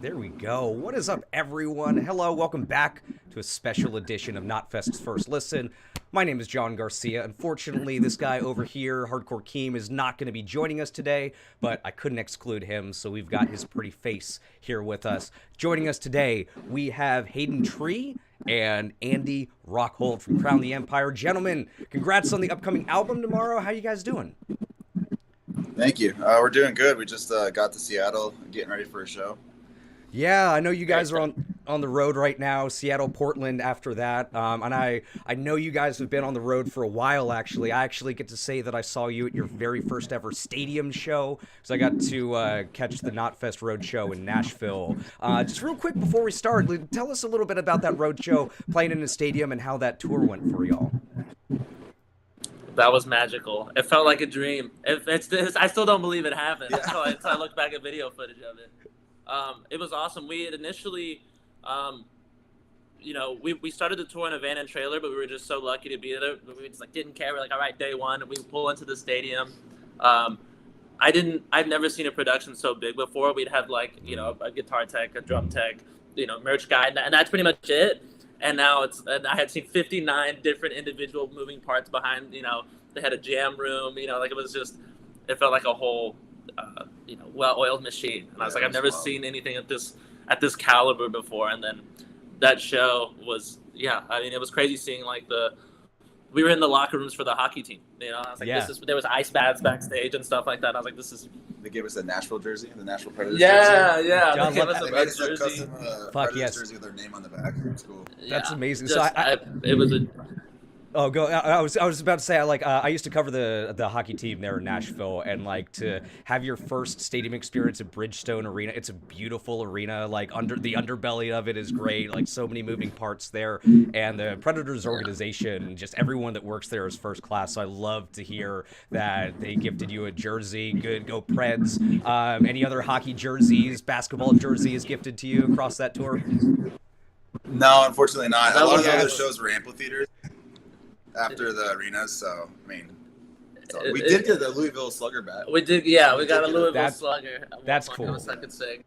There we go. What is up, everyone? Hello, welcome back to a special edition of Knotfest's First Listen. My name is John Garcia. Unfortunately, this guy over here, Hardcore Keem, is not going to be joining us today, but I couldn't exclude him, so we've got his pretty face here with us. Joining us today, we have Hayden Tree and Andy Rockhold from Crown the Empire. Gentlemen, congrats on the upcoming album tomorrow. How you guys doing? Thank you. We're doing good. We just got to Seattle, getting ready for a show. Yeah, I know you guys are on the road right now, Seattle, Portland after that. And I know you guys have been on the road for a while, actually. I actually get to say that I saw you at your very first ever stadium show, because I got to catch the Knotfest Road Show in Nashville. Just real quick before we start, tell us a little bit about that road show, playing in a stadium, and how that tour went for y'all. That was magical. It felt like a dream. I still don't believe it happened until I look back at video footage of it. It was awesome. We had initially, we started the tour in a van and trailer, but we were just so lucky to be there. We just didn't care. We're like, all right, day one, we pull into the stadium. I've never seen a production so big before. We'd have a guitar tech, a drum tech, merch guy, and that's pretty much it. And now I had seen 59 different individual moving parts behind, they had a jam room, it felt like a whole, well-oiled machine. And I was like, I've never seen anything at this caliber before. And then that show was, it was crazy seeing we were in the locker rooms for the hockey team. I was like, there was ice baths backstage and stuff like that. I was like, this is. They gave us a Nashville jersey, the Nashville Predators jersey. Yeah. John, they gave us a custom Predators jersey with their name on the back. It's cool. That's amazing. It was a. Oh, go! I was about to say, I used to cover the hockey team there in Nashville, and to have your first stadium experience at Bridgestone Arena. It's a beautiful arena. Under the underbelly of it is great. So many moving parts there, and the Predators organization, just everyone that works there is first class. So I love to hear that they gifted you a jersey. Good, go Preds. Any other hockey jerseys, basketball jerseys gifted to you across that tour? No, unfortunately not. A lot of the other shows were amphitheaters after the arenas, so we did get the Louisville Slugger bat. We did, yeah. We got a Louisville Slugger. That's cool. Second sig.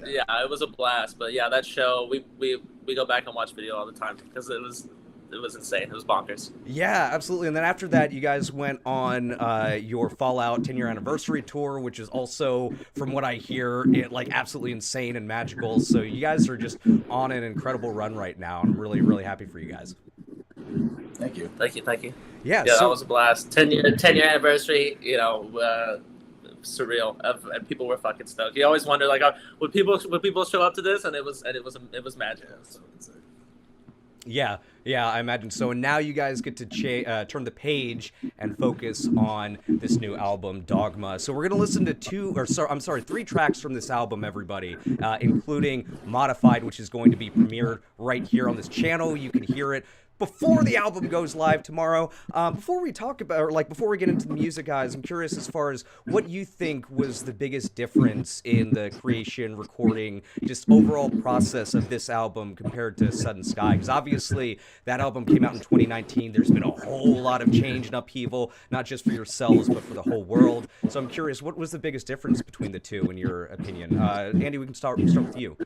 Yeah, it was a blast. But yeah, that show we go back and watch video all the time because it was insane. It was bonkers. Yeah, absolutely. And then after that, you guys went on your Fallout 10-year anniversary tour, which is also, from what I hear, absolutely insane and magical. So you guys are just on an incredible run right now. I'm really, really happy for you guys. Thank you. Yeah, that was a blast. 10-year anniversary. Surreal. And people were fucking stoked. You always wonder, would people show up to this? And it was magic. Yeah, I imagine so. And now you guys get to turn the page and focus on this new album, Dogma. So we're gonna listen to 3 tracks from this album, everybody, including Modified, which is going to be premiered right here on this channel. You can hear it before the album goes live tomorrow. Before we talk about, before we get into the music, guys, I'm curious as far as what you think was the biggest difference in the creation, recording, just overall process of this album compared to Sudden Sky. Because obviously that album came out in 2019. There's been a whole lot of change and upheaval, not just for yourselves, but for the whole world. So I'm curious, what was the biggest difference between the two, in your opinion? Andy, we can start with you.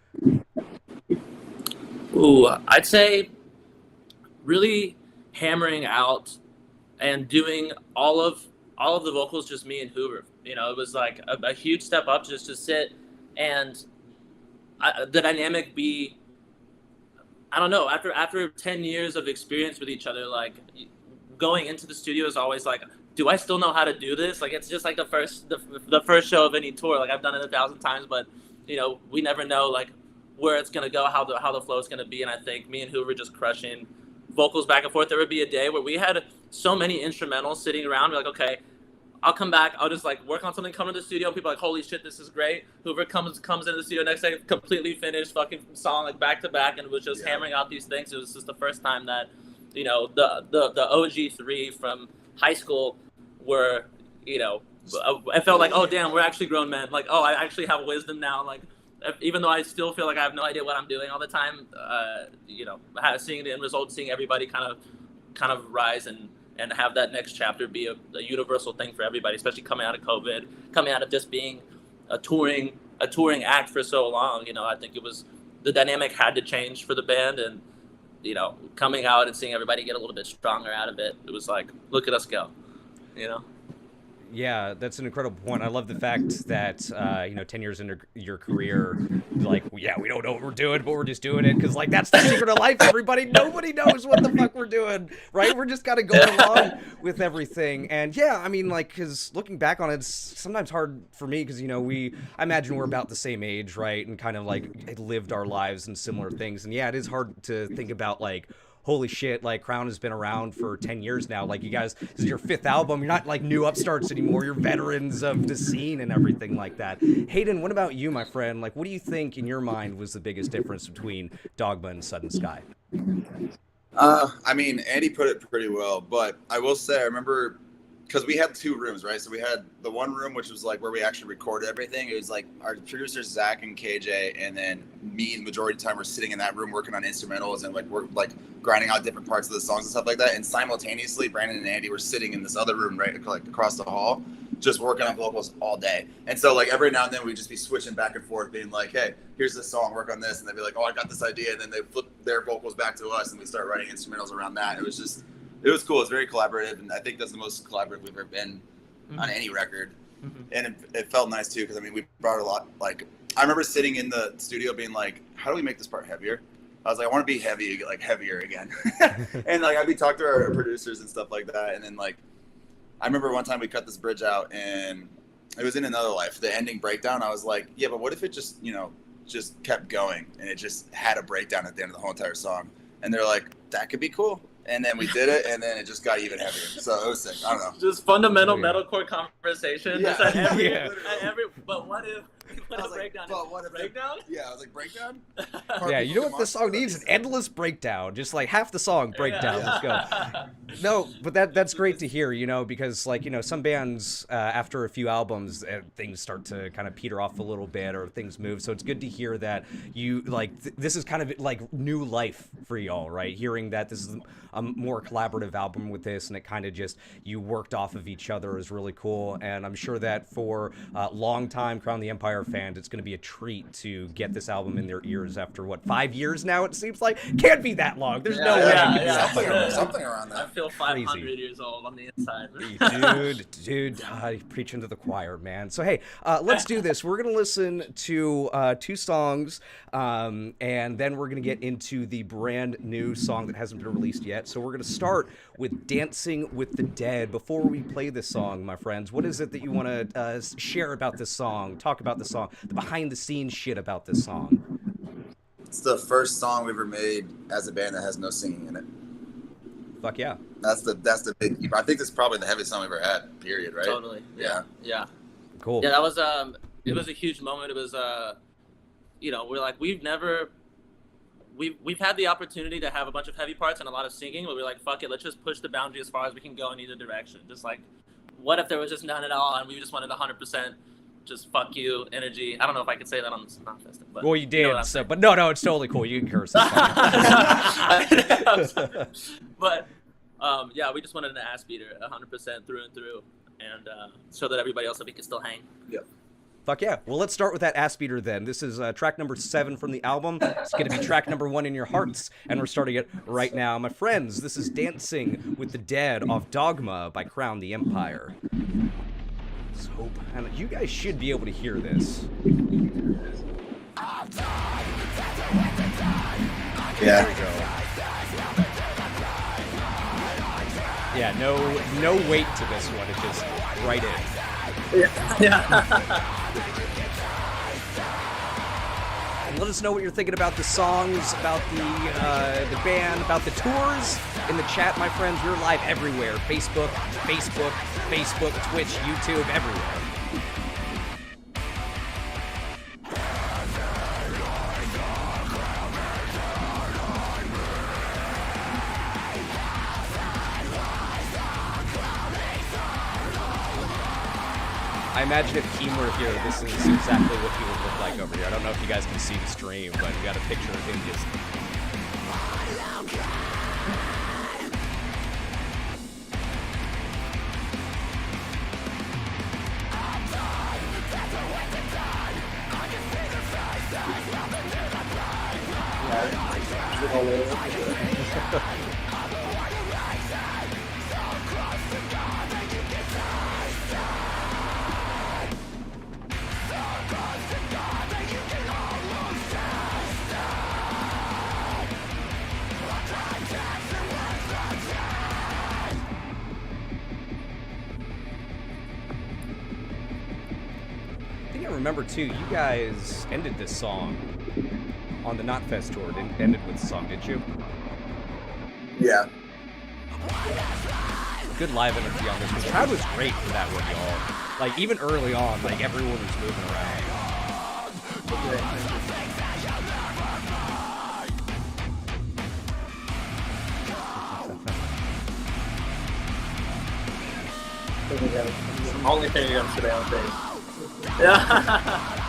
Ooh, I'd say really hammering out and doing all of the vocals, just me and Hoover. It was a huge step up just to sit and the dynamic be, I don't know, after 10 years of experience with each other, going into the studio is always do I still know how to do this? It's just the first show of any tour. I've done it 1,000 times, but we never know where it's gonna go, how the flow is gonna be. And I think me and Hoover just crushing vocals back and forth. There would be a day where we had so many instrumentals sitting around. We're like, okay, I'll come back. I'll just work on something, come to the studio, and people are like, holy shit, this is great. Hoover comes into the studio next day, completely finished fucking song back to back, and was just hammering out these things. It was just the first time that, the OG3 from high school were, I felt like, oh damn, we're actually grown men. I actually have wisdom now. Even though I still feel like I have no idea what I'm doing all the time, seeing the end result, seeing everybody kind of rise and have that next chapter be a universal thing for everybody, especially coming out of COVID, coming out of just being a touring a touring act for so long, I think the dynamic had to change for the band, and coming out and seeing everybody get a little bit stronger out of it, it was like, look at us go, Yeah, that's an incredible point. I love the fact that 10 years into your career, like, yeah, we don't know what we're doing, but we're just doing it because, like, that's the secret of life. Everybody, nobody knows what the fuck we're doing, right? We're just kind of going along with everything. And yeah, I mean, like, because looking back on it, it's sometimes hard for me because I imagine we're about the same age, right? And kind of like lived our lives and similar things. And yeah, it is hard to think about like, holy shit, like Crown has been around for 10 years now. Like you guys, this is your 5th album. You're not like new upstarts anymore. You're veterans of the scene and everything like that. Hayden, what about you, my friend? Like, what do you think in your mind was the biggest difference between Dogma and Sudden Sky? I mean, Andy put it pretty well, but I will say, I remember, because we had 2 rooms, right? So we had the one room, which was like where we actually recorded everything. It was like our producers, Zach and KJ, and then me, the majority of the time, were sitting in that room working on instrumentals and like we're like grinding out different parts of the songs and stuff like that. And simultaneously, Brandon and Andy were sitting in this other room, right, like across the hall, just working on vocals all day. And so like every now and then we'd just be switching back and forth, being like, hey, here's this song, work on this. And they'd be like, oh, I got this idea. And then they flip their vocals back to us and we start writing instrumentals around that. It was cool. It's very collaborative, and I think that's the most collaborative we've ever been on any record. And it felt nice too, because I mean, we brought a lot. Like, I remember sitting in the studio being like, "How do we make this part heavier?" I was like, "I want to be heavy, like heavier again." And like, I'd be talking to our producers and stuff like that, and then like, I remember one time we cut this bridge out, and it was in Another Life, the ending breakdown. I was like, "Yeah, but what if it just, just kept going, and it just had a breakdown at the end of the whole entire song?" And they're like, "That could be cool." And then we did it, and then it just got even heavier. So it was sick. I don't know. Just fundamental metalcore conversation. Yeah. Just at every, but what if breakdown? But what if breakdown? Yeah, I was like, breakdown? Yeah, you know what this song needs? An endless breakdown. Just like half the song breakdown. Let's go. No, but that's great to hear, because like, some bands, after a few albums, things start to kind of peter off a little bit or things move. So it's good to hear that you like, this is kind of like new life for y'all, right? Hearing that this is a more collaborative album with this, and it kind of just, you worked off of each other is really cool. And I'm sure that for long-time Crown the Empire fans, it's going to be a treat to get this album in their ears after, 5 years now, it seems like? Can't be that long. There's no way. Something around that. I feel 500 years old on the inside. Dude, preaching to the choir, man. So, hey, let's do this. We're going to listen to 2 songs, and then we're going to get into the brand new song that hasn't been released yet. So we're going to start with Dancing with the Dead. Before we play this song, my friends, what is it that you want to share about this song, talk about the song, the behind-the-scenes shit about this song? It's the first song we ever made as a band that has no singing in it. Fuck yeah. That's the big, I think this is probably the heaviest song we've ever had, period, right? Totally. Yeah. Cool. Yeah, that was it was a huge moment. It was we're like, we've had the opportunity to have a bunch of heavy parts and a lot of singing, but we're like, fuck it, let's just push the boundary as far as we can go in either direction. Just like, what if there was just none at all and we just wanted 100% just fuck you energy? I don't know if I could say that on the Snotfest, but well, you did, but no, it's totally cool. You can curse. But yeah, we just wanted an ass beater 100% through and through, and so that everybody else that we could still hang. Yep. Fuck yeah. Well, let's start with that ass beater then. This is track number 7 from the album. It's going to be track number 1 in your hearts, and we're starting it right now. My friends, this is Dancing with the Dead off Dogma by Crown the Empire. Let's hope. And you guys should be able to hear this. Yeah. There we go. Yeah, no weight to this one. It's just right in. Yeah. Let us know what you're thinking about the songs, about the band, about the tours in the chat, my friends. We're live everywhere. Facebook, Twitch, YouTube, everywhere. I imagine if Keem were here, this is exactly what he would look like over here. I don't know if you guys can see the stream, but we got a picture of him just... gotta remember too, you guys ended this song on the Knotfest tour. Ended with the song, didn't you? Yeah. Good live energy on this. The crowd was great for that one, y'all. Like, even early on, like, everyone was moving around. Only thing I'm today on stage. Yeah.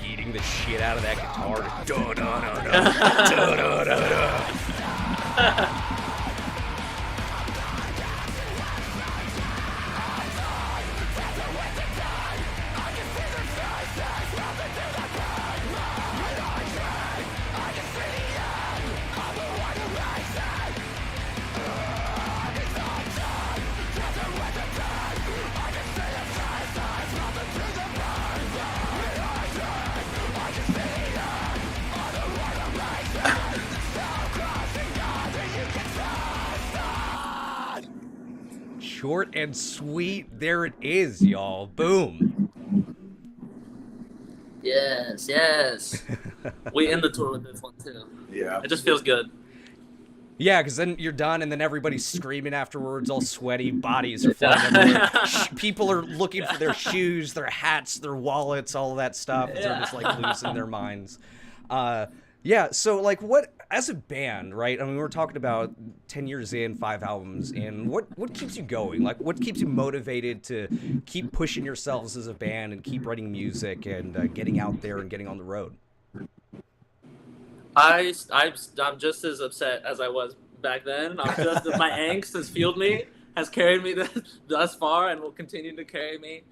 Beating the shit out of that guitar. Da-da-da-da. Short and sweet, there it is, y'all. Boom. Yes. We end the tour with this one too. Yeah. It just feels good. Yeah, because then you're done, and then everybody's screaming afterwards, all sweaty, bodies are flying everywhere. People are looking for their shoes, their hats, their wallets, all of that stuff. They're just like losing their minds. Yeah, so like what, as a band, right? I mean, we're talking about 10 years in, 5 albums in. What keeps you going? Like, what keeps you motivated to keep pushing yourselves as a band and keep writing music and getting out there and getting on the road? I'm just as upset as I was back then. My angst has fueled me, has carried me thus far, and will continue to carry me.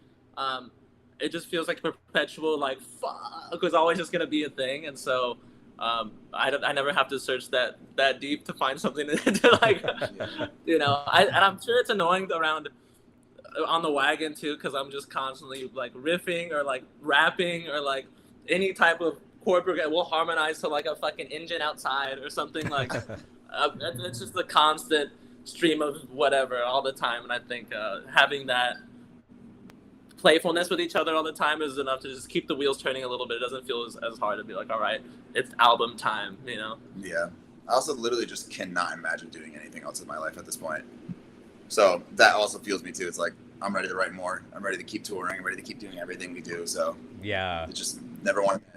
It just feels like perpetual, like, fuck, was always just gonna be a thing, and so I never have to search that deep to find something to like, you know. And I'm sure it's annoying around on the wagon too, because I'm just constantly like riffing or like rapping or like any type of chord progression. We'll harmonize to like a fucking engine outside or something like. It's just the constant stream of whatever all the time, and I think having that playfulness with each other all the time is enough to just keep the wheels turning a little bit. It doesn't feel as hard to be like, all right, it's album time, you know? Yeah. I also literally just cannot imagine doing anything else in my life at this point. So that also fuels me too. It's like, I'm ready to write more. I'm ready to keep touring. I'm ready to keep doing everything we do. So yeah, it just never want to.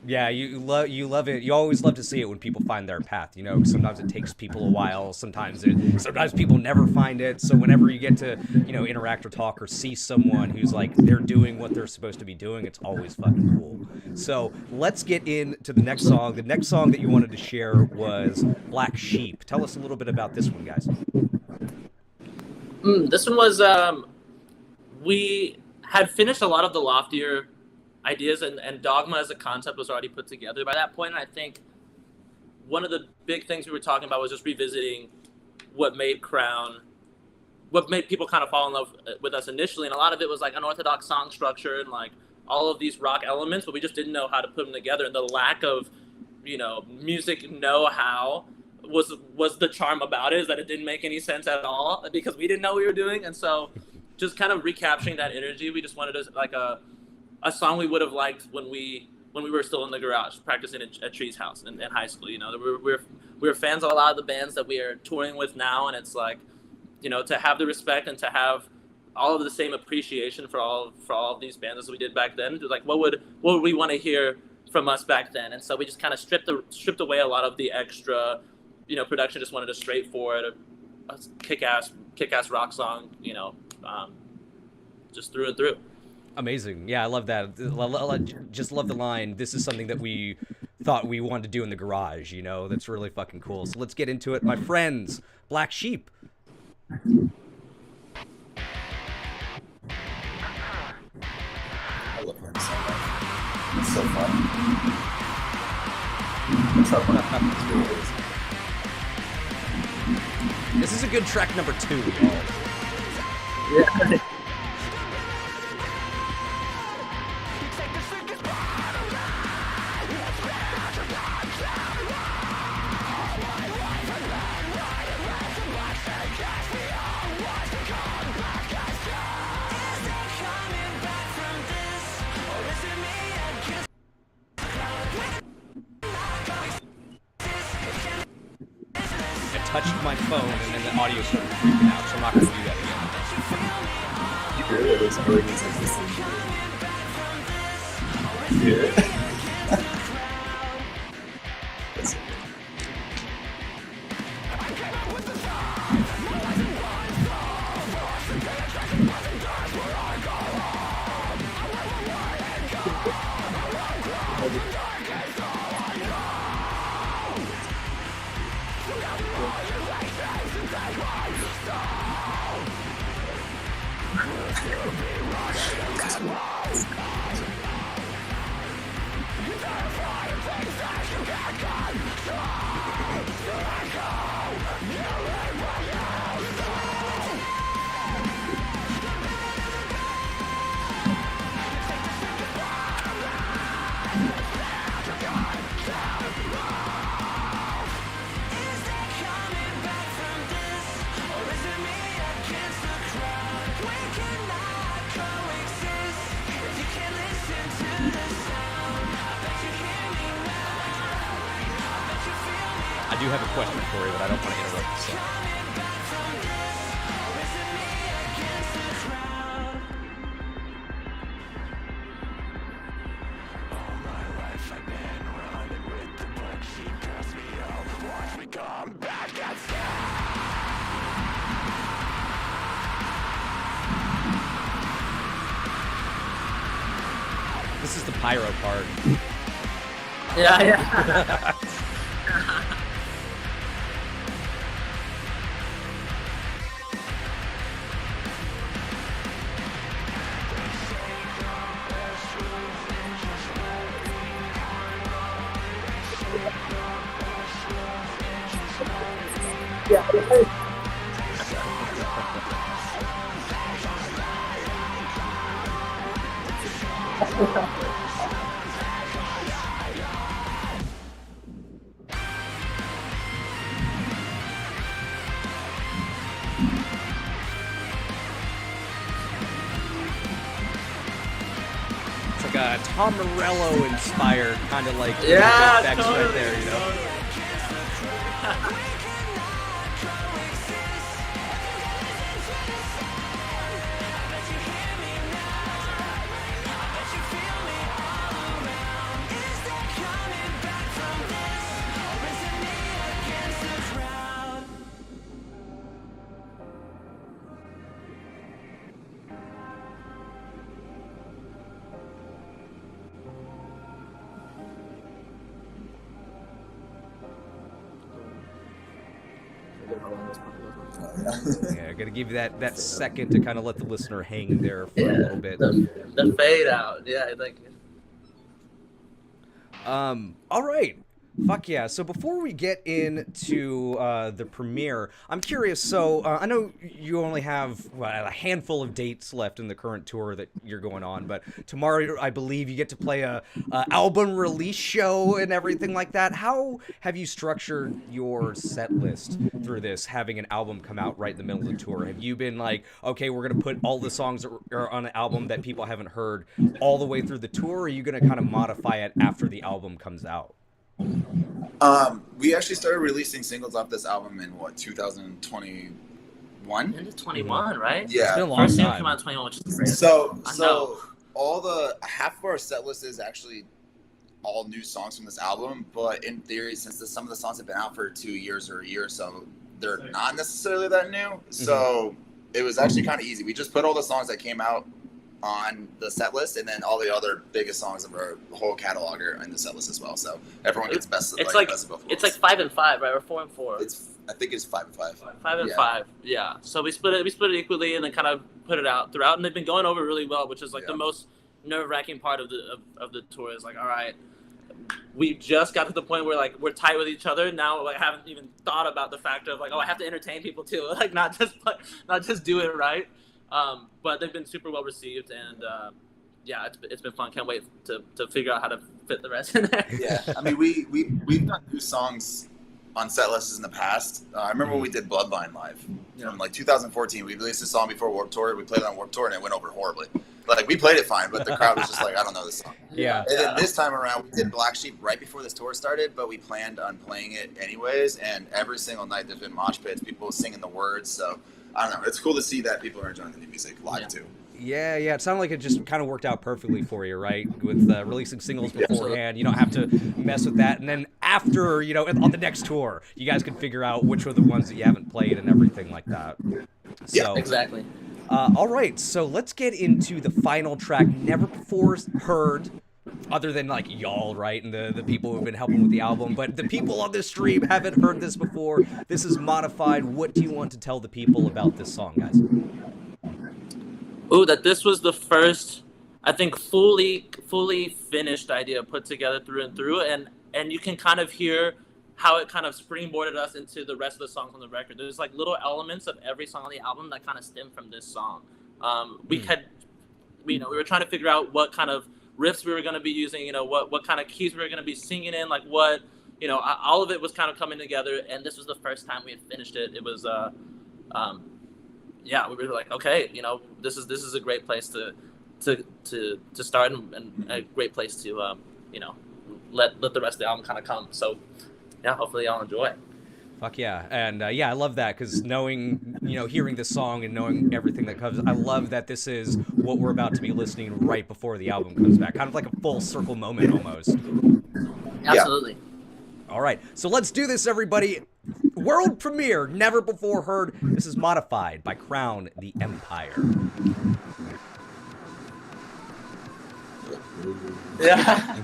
Yeah, you love it. You always love to see it when people find their path. You know, sometimes it takes people a while. Sometimes people never find it. So whenever you get to, you know, interact or talk or see someone who's like they're doing what they're supposed to be doing, it's always fucking cool. So let's get into the next song. The next song that you wanted to share was Black Sheep. Tell us a little bit about this one, guys. This one was we had finished a lot of the loftier ideas, and Dogma as a concept was already put together by that point. And I think one of the big things we were talking about was just revisiting what made people kind of fall in love with us initially. And a lot of it was like unorthodox song structure and like all of these rock elements, but we just didn't know how to put them together. And the lack of, you know, music know-how was the charm about it, is that it didn't make any sense at all because we didn't know what we were doing. And so just kind of recapturing that energy, we just wanted to like a song we would have liked when we were still in the garage practicing at Tree's house in high school. You know, we're fans of a lot of the bands that we are touring with now, and it's like, you know, to have the respect and to have all of the same appreciation for all of these bands as we did back then. Like, what would we want to hear from us back then? And so we just kind of stripped away a lot of the extra, you know, production. Just wanted a straightforward, a kick-ass rock song, you know, just through and through. Amazing. Yeah, I love that. Just love the line, this is something that we thought we wanted to do in the garage, you know? That's really fucking cool. So let's get into it. My friends, Black Sheep. I love hearing so much. It's so fun. It's so fun. It's really This is a good track number 2, y'all. Yeah. I touched my phone and then the audio started freaking out, so I'm not going to do that again. You hear it? It's already like this. You hear it? I do have a question for you, but I don't want to interrupt the song. This is the pyro part. Yeah. It's like a Tom Morello inspired kind of like Yeah, effects totally, right there, you know. Yeah, I gotta give you that second to kind of let the listener hang there for a little bit. The fade out. Yeah, like. All right. Fuck yeah. So before we get into the premiere, I'm curious. So I know you only have a handful of dates left in the current tour that you're going on, but tomorrow I believe you get to play a album release show and everything like that. How have you structured your set list through this, having an album come out right in the middle of the tour? Have you been like, okay, we're gonna put all the songs that are on an album that people haven't heard all the way through the tour, or are you gonna kind of modify it after the album comes out? We actually started releasing singles off this album in 2021? Into 21, right? Yeah. It's been a long First single time. came out in 21, which is great. So I know. all the half of our set list is actually all new songs from this album, but in theory, since some of the songs have been out for 2 years or a year or so, they're not necessarily that new. So it was actually kind of easy. We just put all the songs that came out on the set list, and then all the other biggest songs of our whole catalog are in the set list as well. So everyone gets best of It's best of both worlds. It's like 5 and 5, right? Or 4 and 4. I think it's 5 and 5. 5 and Yeah. 5. Yeah. So we split it equally, and then kind of put it out throughout, and they've been going over really well, which is like the most nerve-wracking part of the tour. Is like, all right, we just got to the point where like we're tight with each other now. Like, I haven't even thought about the factor of like, oh, I have to entertain people too, like not just do it right. But they've been super well received, and yeah, it's been fun. Can't wait to figure out how to fit the rest in there. Yeah, I mean, we've done new songs on set lists in the past. I remember when we did Bloodline live. From like 2014, we released a song before Warped Tour. We played it on Warped Tour, and it went over horribly. Like, we played it fine, but the crowd was just like, I don't know this song. Yeah. And then this time around, we did Black Sheep right before this tour started, but we planned on playing it anyways. And every single night there's been mosh pits, people singing the words. So, I don't know. It's cool to see that people are enjoying the new music live, too. Yeah, it sounded like it just kind of worked out perfectly for you, right? With releasing singles beforehand, you don't have to mess with that. And then after, on the next tour, you guys can figure out which are the ones that you haven't played and everything like that. Yeah, exactly. All right, so let's get into the final track, never before heard, other than like y'all, right, and the people who've been helping with the album. But the people on this stream haven't heard this before. This is Modified. What do you want to tell the people about this song, guys? Ooh, that this was the first, I think, fully finished idea put together through and through, and you can kind of hear how it kind of springboarded us into the rest of the songs on the record. There's like little elements of every song on the album that kind of stem from this song. We were trying to figure out what kind of riffs we were going to be using, what kind of keys we were going to be singing in, like what, all of it was kind of coming together, and this was the first time we had finished it. It was, we were like, okay, this is a great place to start and a great place to, let the rest of the album kind of come. So, yeah, hopefully y'all enjoy. Fuck yeah. And I love that because knowing, hearing this song and knowing everything that comes, I love that this is what we're about to be listening right before the album comes back. Kind of like a full circle moment almost. Absolutely. Yeah. All right. So let's do this, everybody. World premiere, never before heard. This is Modified by Crown the Empire. Yeah.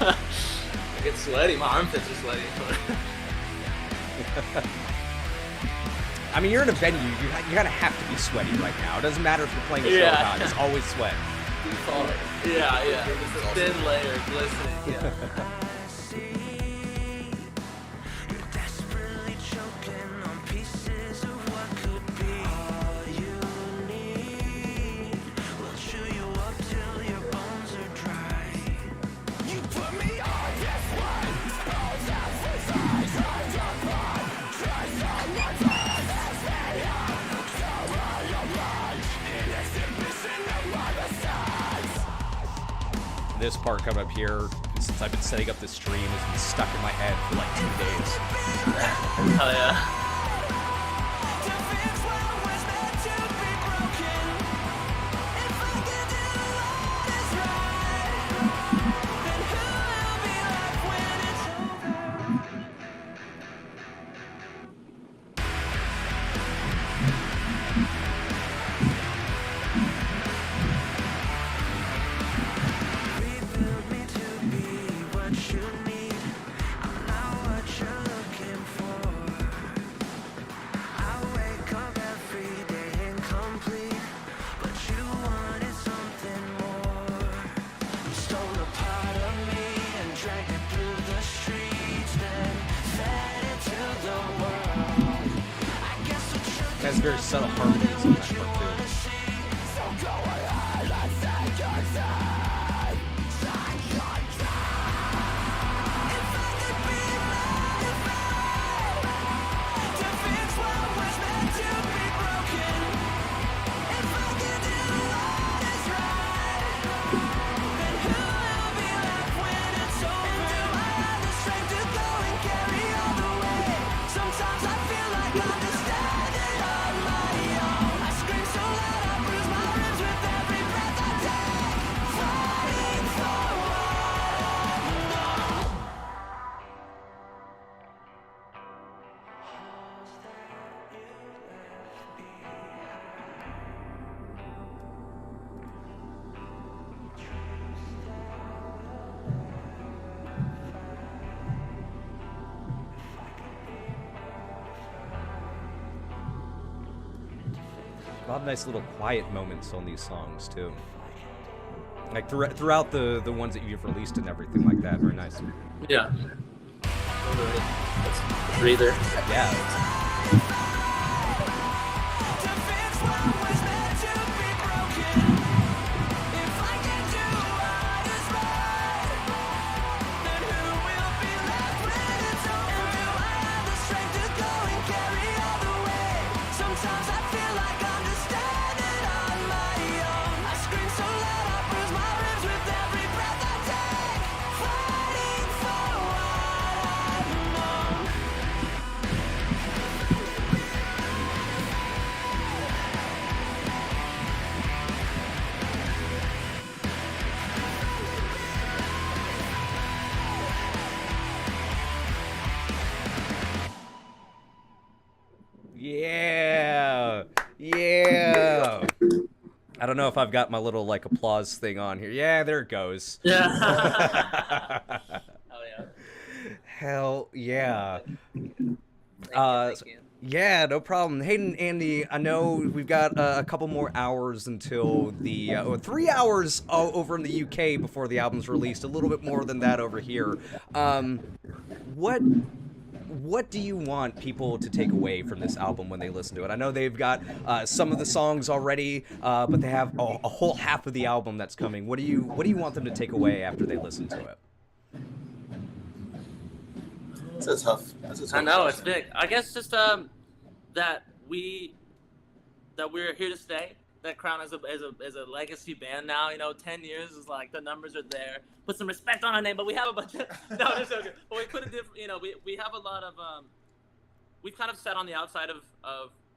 I get sweaty. My armpits are sweaty. I mean, you're in a venue. You kind of have to be sweaty right now. It doesn't matter if you're playing a show or not. It's always sweat. Yeah. It's a thin layer glistening. Yeah. This part coming up here, since I've been setting up this stream, has been stuck in my head for like 2 days. Oh yeah. Has very subtle harmonies in that part too. A lot of nice little quiet moments on these songs too. Like throughout the ones that you've released and everything like that. Very nice. Yeah. Breather. Yeah. know if I've got my little like applause thing on here. Yeah, there it goes. Yeah. Oh yeah. Hell yeah. Thank you. Yeah, no problem. Hayden, Andy, I know we've got a couple more hours until the 3 hours over in the UK before the album's released. A little bit more than that over here. What do you want people to take away from this album when they listen to it? I know they've got some of the songs already, but they have a whole half of the album that's coming. What do you want them to take away after they listen to it? That's a tough. I know it's question. big. I guess just that we're here to stay. That Crown is a legacy band now. 10 years is like the numbers are there. Put some respect on our name, but we have a bunch of no, it's okay. But we put a different. We have a lot of we've kind of sat on the outside of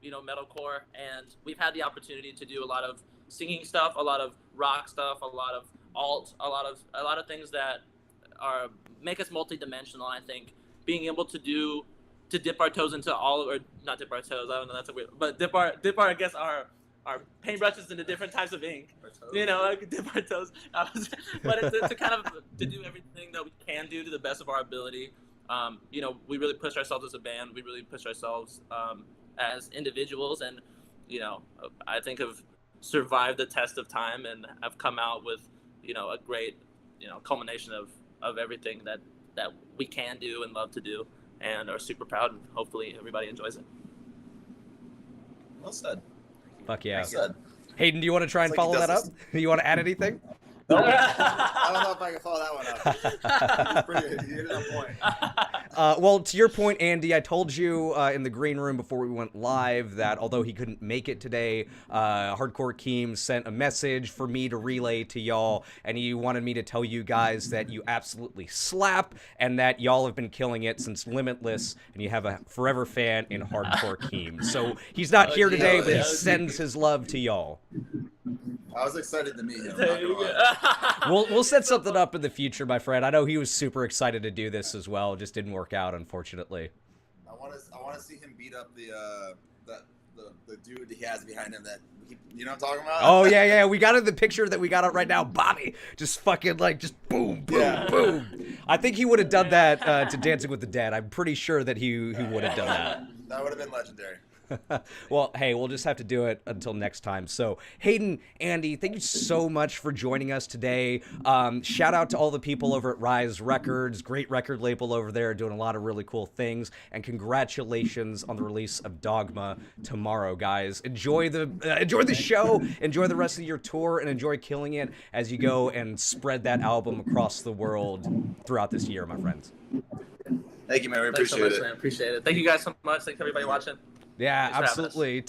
metalcore, and we've had the opportunity to do a lot of singing stuff, a lot of rock stuff, a lot of alt, a lot of things that make us multidimensional. I think being able to dip our toes into or not dip our toes. I don't know. That's a weird. But dip our I guess our paintbrushes into different types of ink. Like dip our toes. But it's to kind of to do everything that we can do to the best of our ability. We really push ourselves as a band. We really push ourselves as individuals, and I think have survived the test of time and have come out with a great culmination of everything that we can do and love to do, and are super proud, and hopefully everybody enjoys it. Well said. Fuck yeah. Well said. Hayden, do you want to try and It's like follow he that up? does You want to add anything? I don't know if I can follow that one up. You hit it on point. Well, to your point, Andy, I told you in the green room before we went live that although he couldn't make it today, Hardcore Keem sent a message for me to relay to y'all, and he wanted me to tell you guys that you absolutely slap, and that y'all have been killing it since Limitless, and you have a forever fan in Hardcore Keem. So he's not here today, but he sends his love to y'all. I was excited to meet him. Not gonna lie. We'll set something up in the future, my friend. I know he was super excited to do this as well. It just didn't work out, unfortunately. I want to see him beat up the dude he has behind him. You know what I'm talking about? Oh yeah. We got in the picture that we got up right now. Bobby just fucking just boom, boom, boom. I think he would have done that to Dancing with the Dead. I'm pretty sure that he would have done that. That would have been legendary. Well, hey, we'll just have to do it until next time. So, Hayden, Andy, thank you so much for joining us today. Shout out to all the people over at Rise Records, great record label over there, doing a lot of really cool things. And congratulations on the release of Dogma tomorrow, guys. Enjoy the show, enjoy the rest of your tour, and enjoy killing it as you go and spread that album across the world throughout this year, my friends. Thank you, man. We Thanks so appreciate much, it. man. Appreciate it. Thank you guys so much. Thanks everybody watching. Yeah, Thanks for having us. absolutely.